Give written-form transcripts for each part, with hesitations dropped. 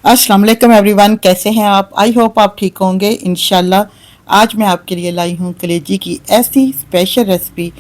अस्सलाम वालेकुम एवरीवन, कैसे हैं आप? आई होप आप ठीक होंगे इंशाल्लाह। आज मैं आपके लिए लाई हूँ कलेजी की ऐसी स्पेशल रेसिपी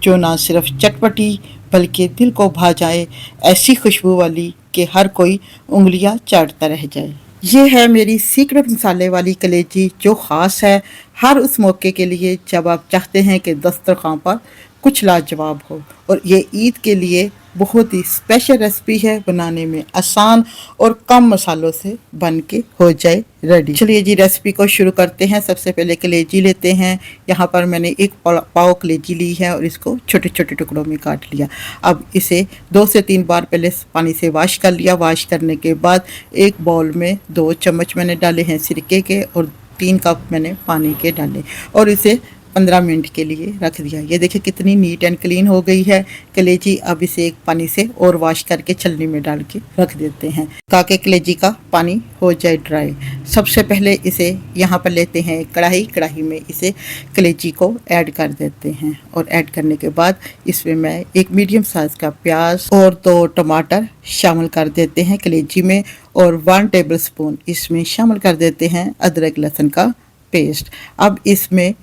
जो ना सिर्फ चटपटी बल्कि दिल को भा जाए, ऐसी खुशबू वाली कि हर कोई उंगलियां चाटता रह जाए। ये है मेरी सीक्रेट मसाले वाली कलेजी जो ख़ास है हर उस मौके के लिए जब आप चाहते हैं कि दस्तरखान पर कुछ लाजवाब हो। और ये ईद के लिए बहुत ही स्पेशल रेसिपी है, बनाने में आसान और कम मसालों से बन के हो जाए रेडी। चलिए जी रेसिपी को शुरू करते हैं। सबसे पहले कलेजी लेते हैं। यहाँ पर मैंने एक पाव कलेजी ली है और इसको छोटे छोटे टुकड़ों में काट लिया। अब इसे 2 से 3 बार पहले पानी से वॉश कर लिया। वॉश करने के बाद एक बाउल में 2 चम्मच मैंने डाले हैं सिरके के और 3 कप मैंने पानी के डाले और इसे 15 मिनट के लिए रख दिया। ये देखिए कितनी नीट एंड क्लीन हो गई है कलेजी। अब इसे एक पानी से और वॉश करके छलनी में डाल के रख देते हैं ताकि कलेजी का पानी हो जाए ड्राई। सबसे पहले इसे यहाँ पर लेते हैं कढ़ाई में इसे कलेजी को ऐड कर देते हैं और ऐड करने के बाद इसमें मैं एक मीडियम साइज़ का प्याज और 2 टमाटर शामिल कर देते हैं कलेजी में और 1 टेबल स्पून इसमें शामिल कर देते हैं अदरक लहसुन का पेस्ट। अब इसमें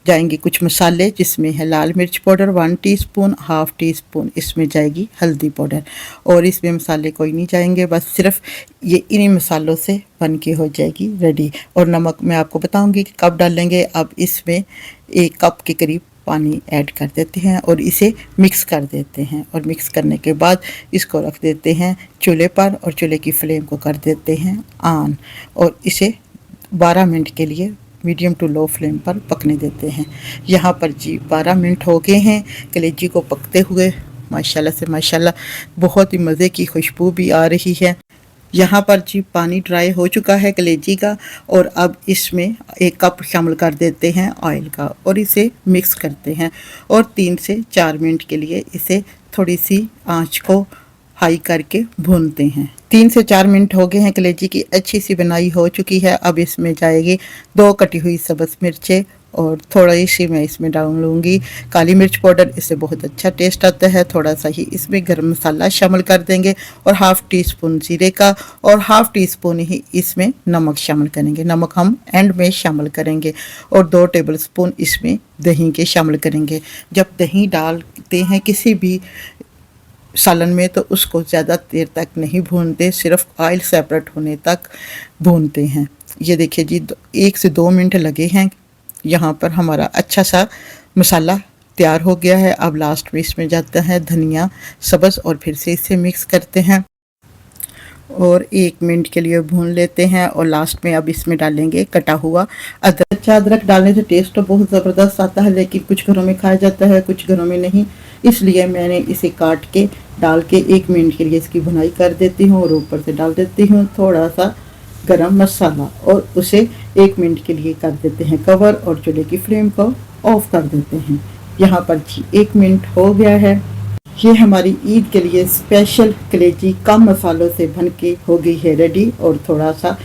जाएंगे कुछ मसाले जिसमें है लाल मिर्च powder 1 teaspoon, half tea spoon इसमें जाएगी हल्दी पाउडर और इसमें मसाले कोई नहीं जाएंगे, बस सिर्फ ये इन्हीं मसालों से बन के हो जाएगी रेडी। और नमक मैं आपको बताऊंगी कि कब डालेंगे। अब इसमें 1 कप के करीब पानी ऐड कर देते हैं और इसे मिक्स कर देते हैं और मिक्स करने के बाद इसको रख देते हैं चूल्हे पर और चूल्हे की फ्लेम को कर देते हैं ऑन और इसे 12 मिनट के लिए मीडियम टू लो फ्लेम पर पकने देते हैं। यहाँ पर जी 12 मिनट हो गए हैं कलेजी को पकते हुए। माशाल्लाह से माशाल्लाह बहुत ही मज़े की खुशबू भी आ रही है। यहाँ पर जी पानी ड्राई हो चुका है कलेजी का और अब इसमें 1 कप शामिल कर देते हैं ऑयल का और इसे मिक्स करते हैं और 3 से 4 मिनट के लिए इसे थोड़ी सी आँच को हाई करके भूनते हैं। 3 से 4 मिनट हो गए हैं कलेजी की अच्छी सी बनाई हो चुकी है। अब इसमें जाएगी 2 कटी हुई सब्ज़ मिर्चें और थोड़ी सी मैं इसमें डाल लूँगी काली मिर्च पाउडर, इससे बहुत अच्छा टेस्ट आता है। थोड़ा सा ही इसमें गरम मसाला शामिल कर देंगे और हाफ़ टी स्पून जीरे का और हाफ़ टी स्पून ही इसमें नमक शामिल करेंगे। नमक हम एंड में शामिल करेंगे और 2 टेबल स्पून इसमें दही के शामिल करेंगे। जब दही डालते हैं किसी भी सालन में तो उसको ज़्यादा देर तक नहीं भूनते, सिर्फ ऑयल सेपरेट होने तक भूनते हैं। ये देखिए जी 1 से 2 मिनट लगे हैं। यहाँ पर हमारा अच्छा सा मसाला तैयार हो गया है। अब लास्ट में इसमें जाता है धनिया सब्ज़ और फिर से इसे मिक्स करते हैं और 1 मिनट के लिए भून लेते हैं और लास्ट में अब इसमें डालेंगे कटा हुआ अदरक। अच्छा अदरक डालने से टेस्ट तो बहुत ज़बरदस्त आता है, लेकिन कुछ घरों में खाया जाता है कुछ घरों में नहीं, इसलिए मैंने इसे काट के डाल के 1 मिनट के लिए इसकी भुनाई कर देती हूँ और ऊपर से डाल देती हूँ थोड़ा सा गरम मसाला और उसे 1 मिनट के लिए कर देते हैं कवर और चूल्हे की फ्लेम को ऑफ कर देते हैं। यहाँ पर जी 1 मिनट हो गया है। ये हमारी ईद के लिए स्पेशल कलेजी कम मसालों से बन के हो गई है रेडी। और थोड़ा सा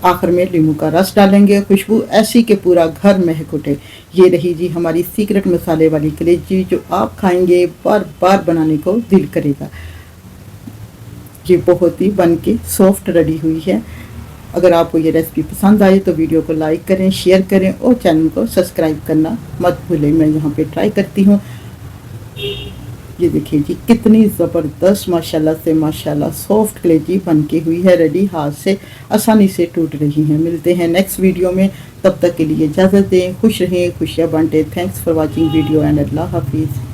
आखिर में नींबू का रस डालेंगे, खुशबू ऐसी कि पूरा घर महक उठे। ये रही जी हमारी सीक्रेट मसाले वाली कलेजी जो आप खाएंगे बार बार बनाने को दिल करेगा। ये बहुत ही बन के सॉफ्ट रेडी हुई है। अगर आपको ये रेसिपी पसंद आए तो वीडियो को लाइक करें, शेयर करें और चैनल को सब्सक्राइब करना मत भूलें। मैं यहाँ पे ट्राई करती हूँ। ये देखिए जी कितनी ज़बरदस्त माशाल्लाह से माशाल्लाह सॉफ्ट कलेजी बन के हुई है रेडी, हाथ से आसानी से टूट रही है। मिलते हैं नेक्स्ट वीडियो में, तब तक के लिए इजाज़त दें। खुश रहें, खुशियाँ बांटें। Thanks for watching video and अल्लाह हाफिज़।